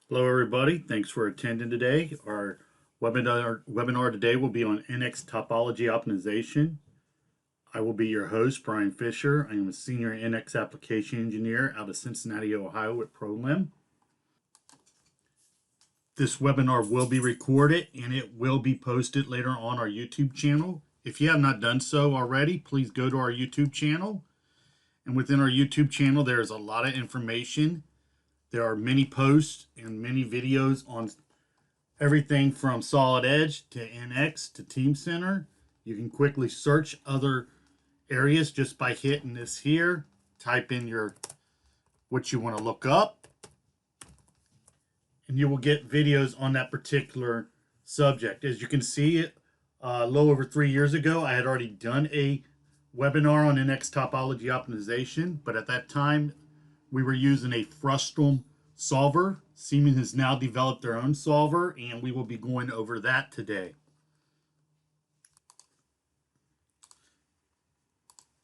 Hello, everybody. Thanks for attending today. Our webinar today will be on NX Topology Optimization. I will be your host, Bryan Fischer. I am a senior NX application engineer out of Cincinnati, Ohio at Prolim. This webinar will be recorded and it will be posted later on our YouTube channel. If you have not done so already, please go to our YouTube channel. And within our YouTube channel, there is a lot of information. There are many posts and many videos on everything from Solid Edge to NX to Team Center. You can quickly search other areas just by hitting this here. Type in what you want to look up, and you will get videos on that particular subject. As you can see, a little over 3 years ago, I had already done a webinar on NX Topology Optimization, but at that time, we were using a frustum solver. Siemens has now developed their own solver, and we will be going over that today.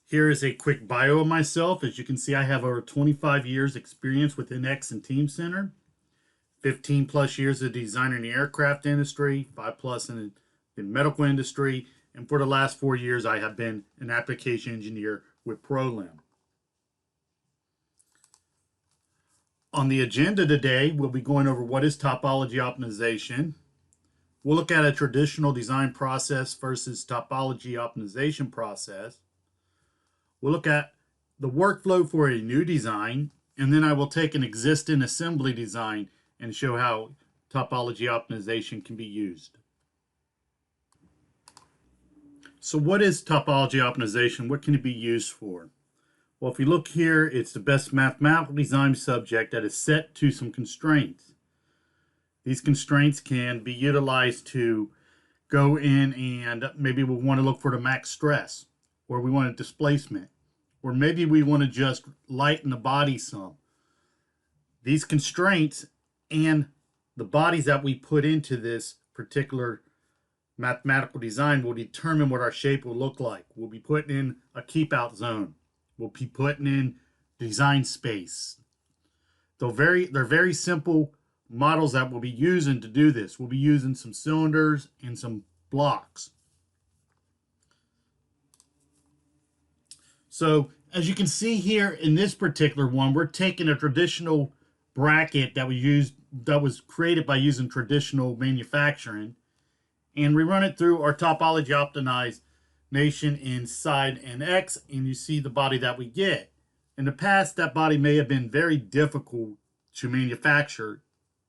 Here is a quick bio of myself. As you can see, I have over 25 years experience with NX and Team Center, 15 plus years of design in the aircraft industry, 5 plus in the medical industry, and for the last 4 years, I have been an application engineer with Prolim. On the agenda today, we'll be going over what is topology optimization. We'll look at a traditional design process versus topology optimization process. We'll look at the workflow for a new design, and then I will take an existing assembly design and show how topology optimization can be used. So what is topology optimization? What can it be used for? Well, if you look here, it's the best mathematical design subject that is set to some constraints. These constraints can be utilized to go in and maybe we want to look for the max stress, or we want a displacement, or maybe we want to just lighten the body some. These constraints and the bodies that we put into this particular mathematical design will determine what our shape will look like. We'll be putting in a keep out zone. We'll be putting in design space. They're very simple models that we'll be using to do this. We'll be using some cylinders and some blocks. So as you can see here in this particular one, we're taking a traditional bracket that was created by using traditional manufacturing, and we run it through our topology optimization inside NX, and you see the body that we get. In the past, that body may have been very difficult to manufacture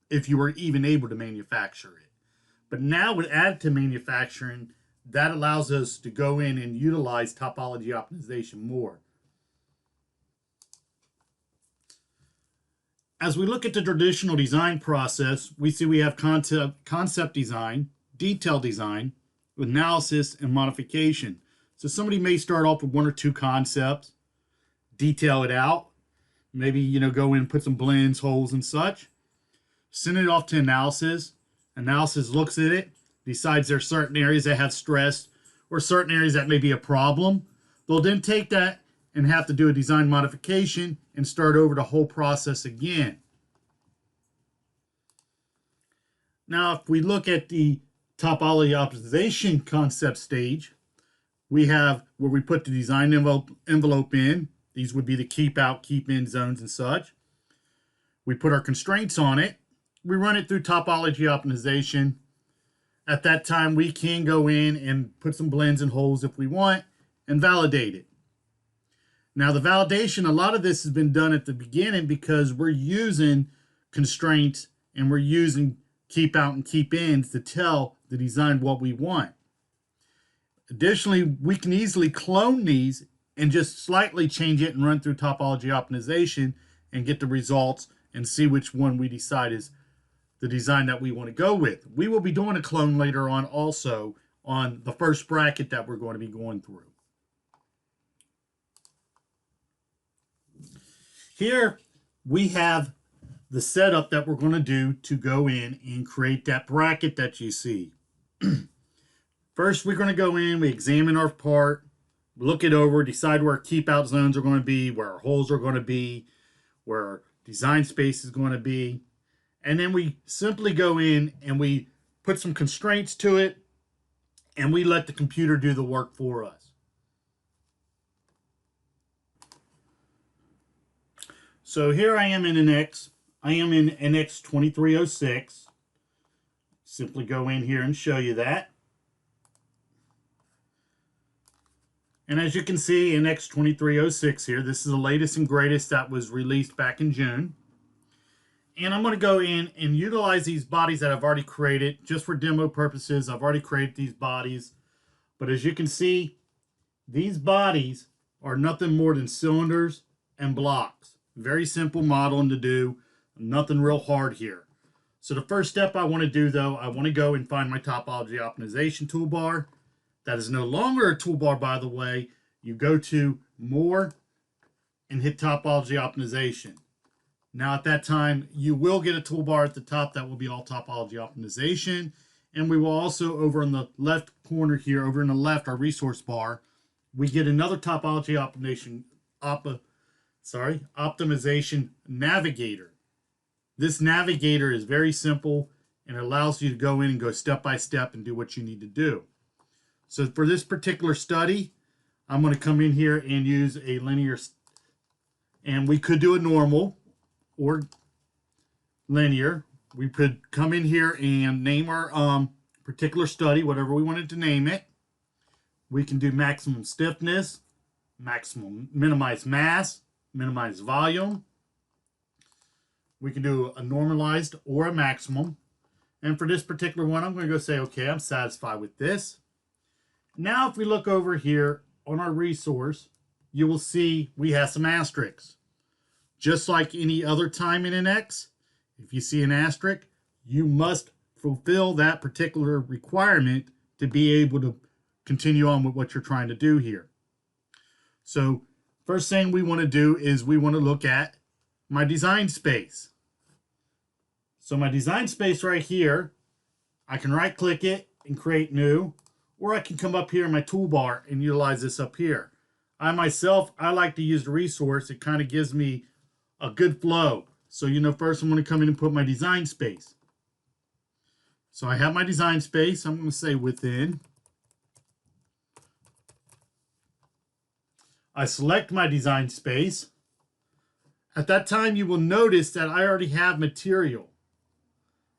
if you were even able to manufacture it. But now with additive manufacturing, that allows us to go in and utilize topology optimization more. As we look at the traditional design process, we see we have concept design, detail design, analysis, and modification. So somebody may start off with one or two concepts, detail it out, maybe go in and put some blends, holes, and such. Send it off to analysis. Analysis looks at it, decides there are certain areas that have stress or certain areas that may be a problem. They'll then take that and have to do a design modification and start over the whole process again. Now, if we look at the topology optimization concept stage, we have where we put the design envelope in. These would be the keep out, keep in zones and such. We put our constraints on it. We run it through topology optimization. At that time, we can go in and put some blends and holes if we want and validate it. Now, the validation, a lot of this has been done at the beginning because we're using constraints and we're using keep out and keep ins to tell the design what we want. Additionally, we can easily clone these and just slightly change it and run through topology optimization and get the results and see which one we decide is the design that we want to go with. We will be doing a clone later on also on the first bracket that we're going to be going through. Here we have the setup that we're going to do to go in and create that bracket that you see. First, we're going to go in, we examine our part, look it over, decide where our keep out zones are going to be, where our holes are going to be, where our design space is going to be. And then we simply go in and we put some constraints to it, and we let the computer do the work for us. So here I am in NX. I am in NX 2306. Simply go in here and show you that. And as you can see, NX 2306 here, this is the latest and greatest that was released back in June. And I'm going to go in and utilize these bodies that I've already created just for demo purposes. I've already created these bodies. But as you can see, these bodies are nothing more than cylinders and blocks. Very simple modeling to do. Nothing real hard here. So the first step I want to do, though, I want to go and find my topology optimization toolbar. That is no longer a toolbar, by the way. You go to More and hit Topology Optimization. Now at that time, you will get a toolbar at the top that will be all topology optimization. And we will also, over in the left corner here, over in the left, our resource bar, we get another topology optimization navigator. This navigator is very simple and it allows you to go in and go step by step and do what you need to do. So for this particular study, I'm going to come in here and use a linear, and we could do a normal or linear. We could come in here and name our particular study, whatever we wanted to name it. We can do maximum stiffness, maximum minimize mass, minimize volume. We can do a normalized or a maximum. And for this particular one, I'm going to go say, okay, I'm satisfied with this. Now, if we look over here on our resource, you will see we have some asterisks. Just like any other time in NX, if you see an asterisk, you must fulfill that particular requirement to be able to continue on with what you're trying to do here. So first thing we want to do is we want to look at my design space. So my design space right here, I can right click it and create new, or I can come up here in my toolbar and utilize this up here. I like to use the resource. It kind of gives me a good flow. So, first I'm going to come in and put my design space. So I have my design space. I'm going to say within. I select my design space. At that time, you will notice that I already have material.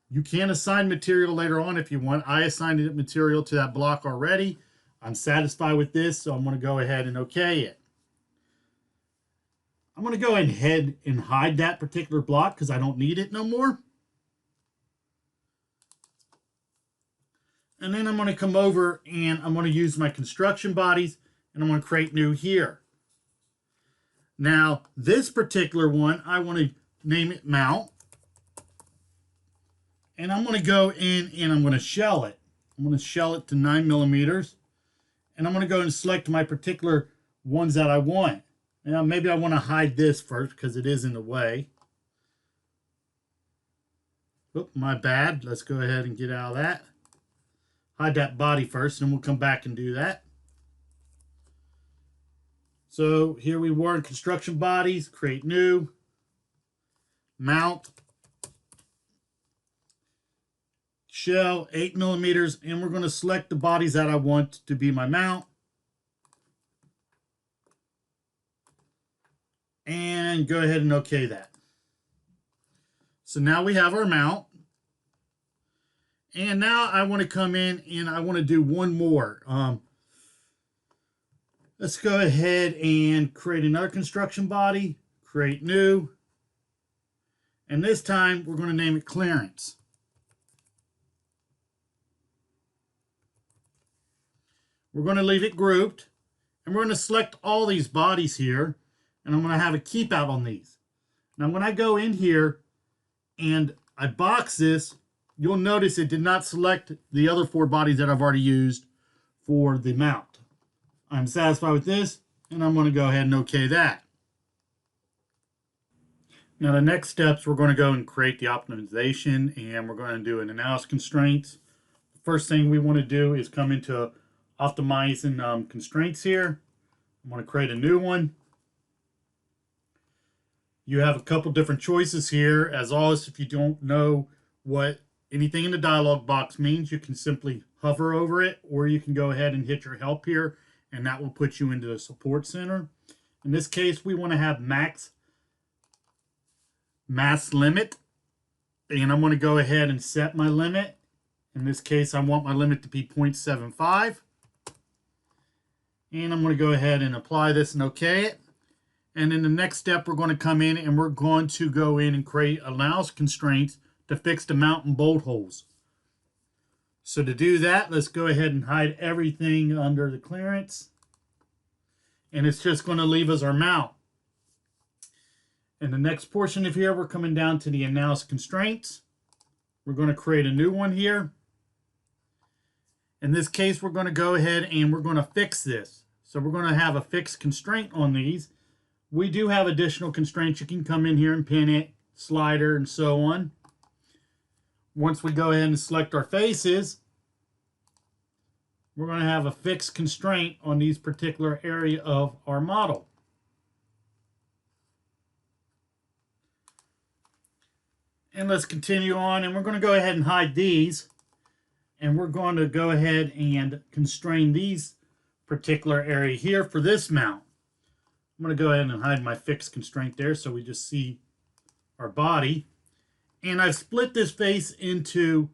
You can assign material later on if you want. I assigned material to that block already. I'm satisfied with this, so I'm going to go ahead and OK it. I'm going to go ahead and hide that particular block because I don't need it no more. And then I'm going to come over and I'm going to use my construction bodies and I'm going to create new here. Now, this particular one, I want to name it mount. And I'm going to go in and I'm going to shell it. I'm going to shell it to 9 millimeters. And I'm going to go and select my particular ones that I want. Now, maybe I want to hide this first because it is in the way. Oop, my bad. Let's go ahead and get out of that. Hide that body first, and we'll come back and do that. So here we were in construction bodies, create new, mount, shell, 8 millimeters, and we're going to select the bodies that I want to be my mount. And go ahead and OK that. So now we have our mount. And now I want to come in and I want to do one more. Let's go ahead and create another construction body, create new. And this time we're going to name it clearance. We're going to leave it grouped. And we're going to select all these bodies here. And I'm going to have a keep out on these. Now when I go in here and I box this, you'll notice it did not select the other 4 bodies that I've already used for the mount. I'm satisfied with this, and I'm going to go ahead and OK that. Now the next steps, we're going to go and create the optimization, and we're going to do an analysis constraints. The first thing we want to do is come into optimizing constraints here. I'm going to create a new one. You have a couple different choices here. As always, if you don't know what anything in the dialog box means, you can simply hover over it, or you can go ahead and hit your help here, and that will put you into the support center. In this case, we want to have max mass limit, and I'm going to go ahead and set my limit. In this case, I want my limit to be 0.75. And I'm going to go ahead and apply this and OK it. And in the next step, we're going to come in and we're going to go in and create allows constraints to fix the mount and bolt holes. So to do that, let's go ahead and hide everything under the clearance. And it's just going to leave us our mount. In the next portion of here, we're coming down to the announce constraints. We're going to create a new one here. In this case, we're going to go ahead and we're going to fix this. So we're going to have a fixed constraint on these. We do have additional constraints. You can come in here and pin it, slider, and so on. Once we go ahead and select our faces, we're going to have a fixed constraint on these particular area of our model. And let's continue on, and we're going to go ahead and hide these. And we're going to go ahead and constrain these particular area here for this mount. I'm going to go ahead and hide my fixed constraint there so we just see our body. And I've split this face into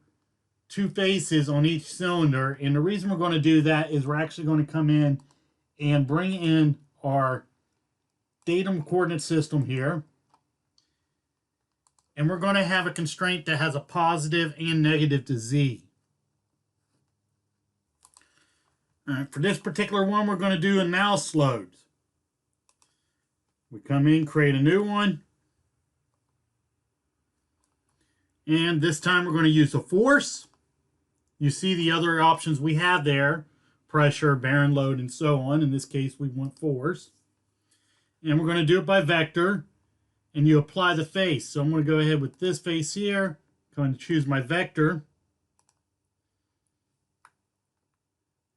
two faces on each cylinder. And the reason we're going to do that is we're actually going to come in and bring in our datum coordinate system here. And we're going to have a constraint that has a positive and negative to z. All right, for this particular one, we're going to do announce loads. We come in, create a new one. And this time we're going to use a force. You see the other options we have there, pressure, bearing load, and so on. In this case, we want force. And we're going to do it by vector. And you apply the face. So I'm going to go ahead with this face here. I'm going to choose my vector.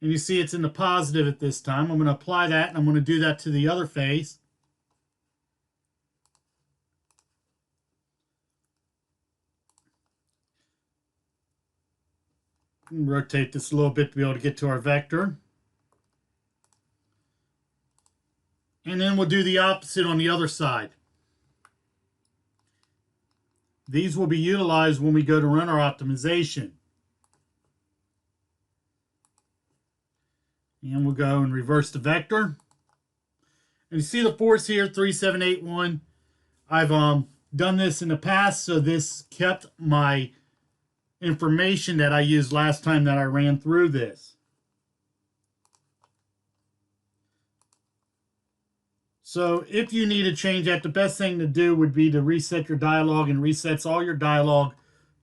And you see it's in the positive at this time. I'm going to apply that, and I'm going to do that to the other face. Rotate this a little bit to be able to get to our vector. And then we'll do the opposite on the other side. These will be utilized when we go to run our optimization. And we'll go and reverse the vector. And you see the force here, 3781. I've done this in the past, so this kept my information that I used last time that I ran through this. So if you need to change that, the best thing to do would be to reset your dialog, and resets all your dialog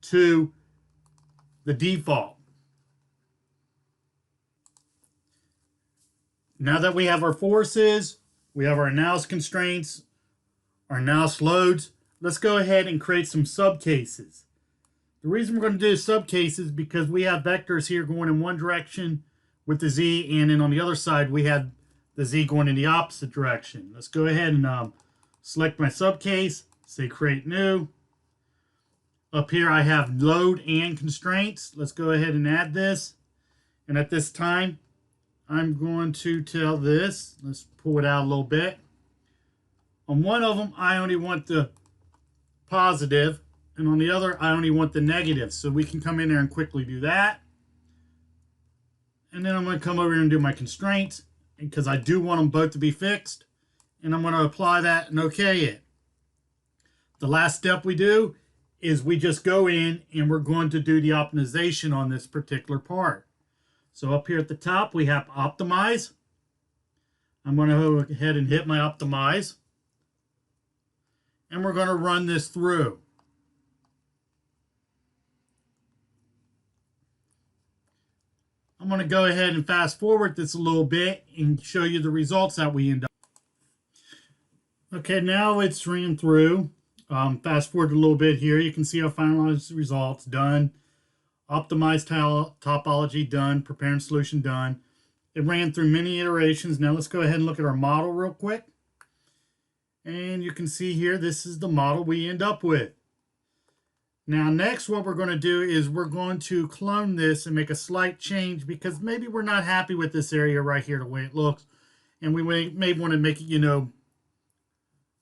to the default. Now that we have our forces, we have our announce constraints, our announce loads, let's go ahead and create some subcases. The reason we're going to do subcases is because we have vectors here going in one direction with the z, and then on the other side we have the z going in the opposite direction. Let's go ahead and select my subcase, say create new. Up here I have load and constraints. Let's go ahead and add this. And at this time, I'm going to tell this, let's pull it out a little bit. On one of them, I only want the positive, and on the other, I only want the negative. So we can come in there and quickly do that. And then I'm going to come over here and do my constraints, because I do want them both to be fixed. And I'm going to apply that and OK it. The last step we do is we just go in and we're going to do the optimization on this particular part. So up here at the top, we have optimize. I'm going to go ahead and hit my optimize. And we're going to run this through. I'm going to go ahead and fast forward this a little bit and show you the results that we end up. Okay, now it's ran through. Fast forward a little bit here. You can see our finalized results done. Optimized topology done, preparing solution done. It ran through many iterations. Now let's go ahead and look at our model real quick. And you can see here, this is the model we end up with. Now next what we're going to do is we're going to clone this and make a slight change because maybe we're not happy with this area right here the way it looks. And we may want to make it,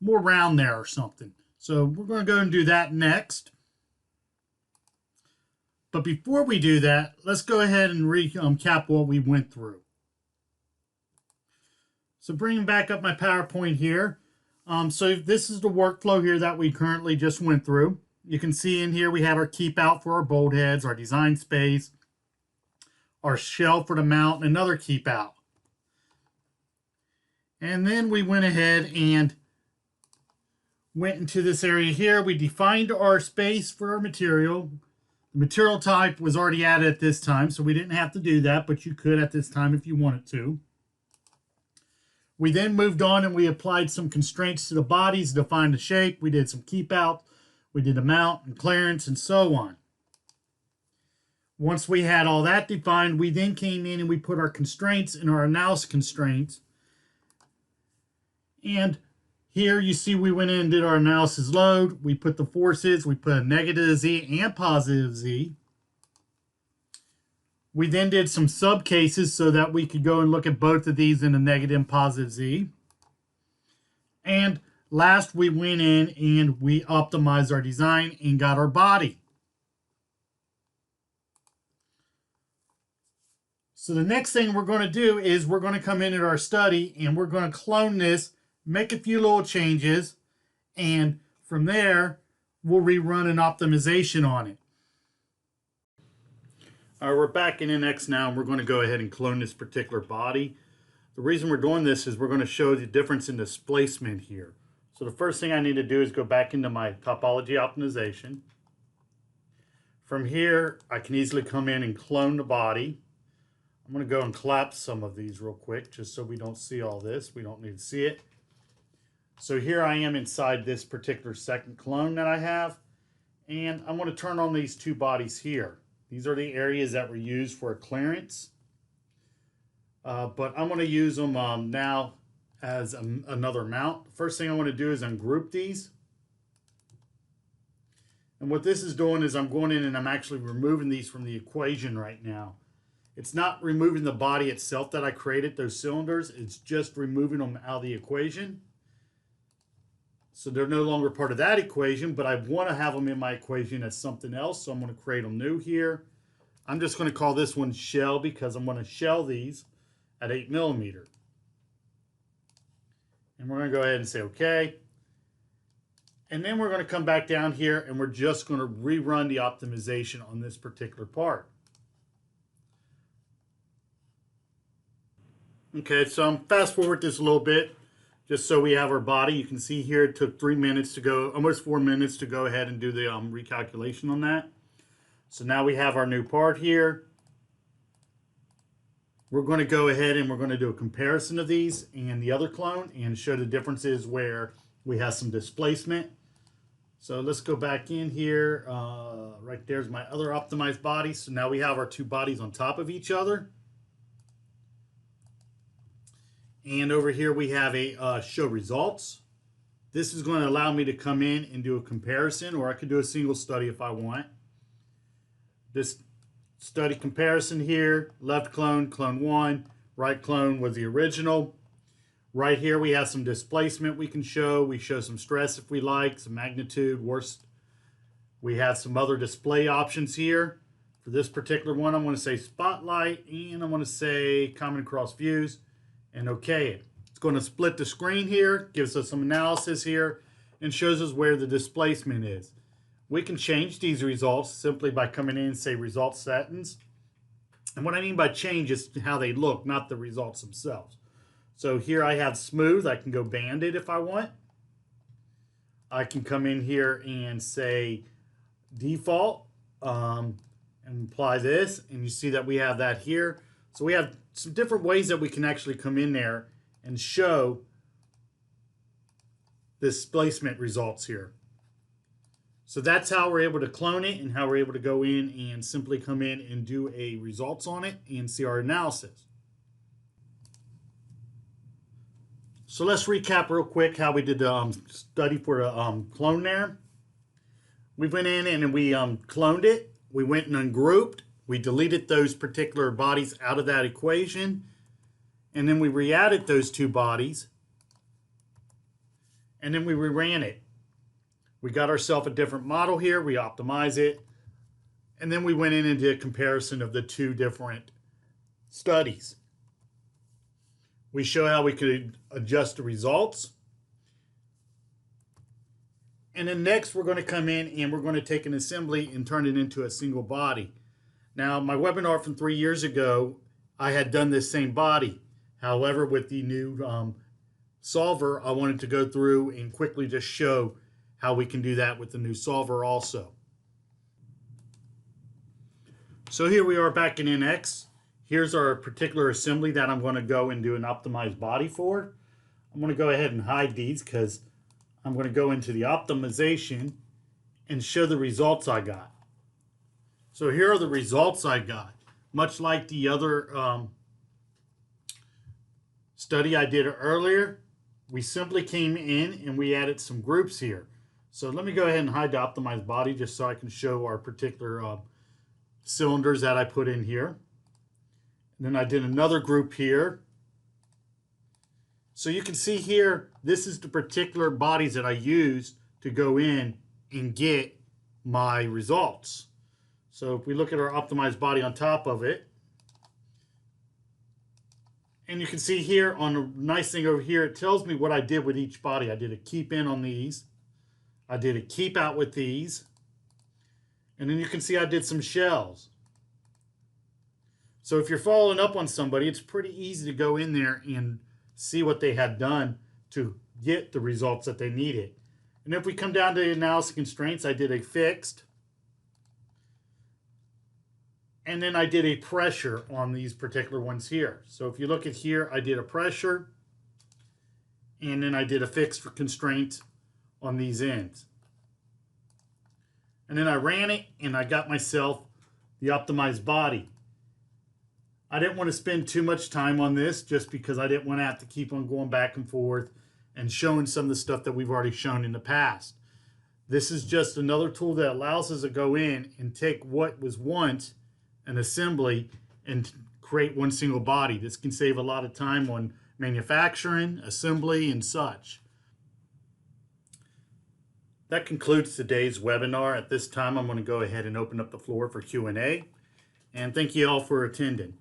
more round there or something. So we're going to go and do that next. But before we do that, let's go ahead and recap what we went through. So bringing back up my PowerPoint here. So this is the workflow here that we currently just went through. You can see in here we have our keep out for our bolt heads, our design space, our shell for the mount, and another keep out. And then we went ahead and went into this area here. We defined our space for our material. The material type was already added at this time, so we didn't have to do that, but you could at this time if you wanted to. We then moved on and we applied some constraints to the bodies to define the shape. We did some keep out, we did a mount and clearance and so on. Once we had all that defined, we then came in and we put our constraints in our analysis constraints. And here you see we went in and did our analysis load. We put the forces, we put a negative Z and positive Z. We then did some sub cases so that we could go and look at both of these in a negative and positive Z. And last, we went in and we optimized our design and got our body. So the next thing we're going to do is we're going to come in at our study and we're going to clone this, make a few little changes, and from there, we'll rerun an optimization on it. All right, we're back in NX now, and we're going to go ahead and clone this particular body. The reason we're doing this is we're going to show the difference in displacement here. So the first thing I need to do is go back into my topology optimization. From here, I can easily come in and clone the body. I'm going to go and collapse some of these real quick, just so we don't see all this. We don't need to see it. So here I am inside this particular second clone that I have, and I'm going to turn on these two bodies here. These are the areas that were used for a clearance, but I'm going to use them now as another mount. The first thing I want to do is ungroup these. And what this is doing is I'm going in and I'm actually removing these from the equation right now. It's not removing the body itself that I created, those cylinders. It's just removing them out of the equation. So they're no longer part of that equation, but I want to have them in my equation as something else. So I'm going to create them new here. I'm just going to call this one shell because I'm going to shell these at 8 millimeter. And we're going to go ahead and say okay. And then we're going to come back down here and we're just going to rerun the optimization on this particular part. Okay, so I'm fast forward this a little bit. Just so we have our body. You can see here it took 3 minutes to go, almost 4 minutes to go ahead and do the recalculation on that. So now we have our new part here. We're going to go ahead and we're going to do a comparison of these and the other clone and show the differences where we have some displacement. So let's go back in here. Right there's my other optimized body. So now we have our two bodies on top of each other. And over here we have a show results. This is going to allow me to come in and do a comparison, or I could do a single study if I want. This study comparison here, left clone, clone 1, right clone was the original. Right here we have some displacement we can show. We show some stress if we like, some magnitude, worst. We have some other display options here. For this particular one, I'm going to say spotlight, and I'm going to say common across views. And okay it. It's going to split the screen here, gives us some analysis here, and shows us where the displacement is. We can change these results simply by coming in and say result settings. And what I mean by change is how they look, not the results themselves. So here I have smooth. I can go banded if I want. I can come in here and say default and apply this. And you see that we have that here. So we have some different ways that we can actually come in there and show displacement results here. So that's how we're able to clone it and how we're able to go in and simply come in and do a results on it and see our analysis. So let's recap real quick how we did the study for the clone there. We went in and we cloned it. We went and ungrouped. We deleted those particular bodies out of that equation. And then we re-added those two bodies. And then we reran it. We got ourselves a different model here. We optimize it. And then we went in and did a comparison of the two different studies. We show how we could adjust the results. And then next we're going to come in and we're going to take an assembly and turn it into a single body. Now my webinar from 3 years ago, I had done this same body. However, with the new solver, I wanted to go through and quickly just show how we can do that with the new solver also. So here we are back in NX. Here's our particular assembly that I'm going to go and do an optimized body for. I'm going to go ahead and hide these because I'm going to go into the optimization and show the results I got. So here are the results I got. Much like the other study I did earlier, we simply came in and we added some groups here. So let me go ahead and hide the optimized body just so I can show our particular cylinders that I put in here. And then I did another group here. So you can see here, this is the particular bodies that I used to go in and get my results. So if we look at our optimized body on top of it, and you can see here on the nice thing over here, it tells me what I did with each body. I did a keep in on these. I did a keep out with these. And then you can see I did some shells. So if you're following up on somebody, it's pretty easy to go in there and see what they had done to get the results that they needed. And if we come down to the analysis constraints, I did a fixed. And then I did a pressure on these particular ones here. So if you look at here, I did a pressure. And then I did a fixed for constraint on these ends. And then I ran it and I got myself the optimized body. I didn't want to spend too much time on this just because I didn't want to have to keep on going back and forth and showing some of the stuff that we've already shown in the past. This is just another tool that allows us to go in and take what was once an assembly and create one single body. This can save a lot of time on manufacturing, assembly, and such. That concludes today's webinar. At this time, I'm going to go ahead and open up the floor for Q&A. And thank you all for attending.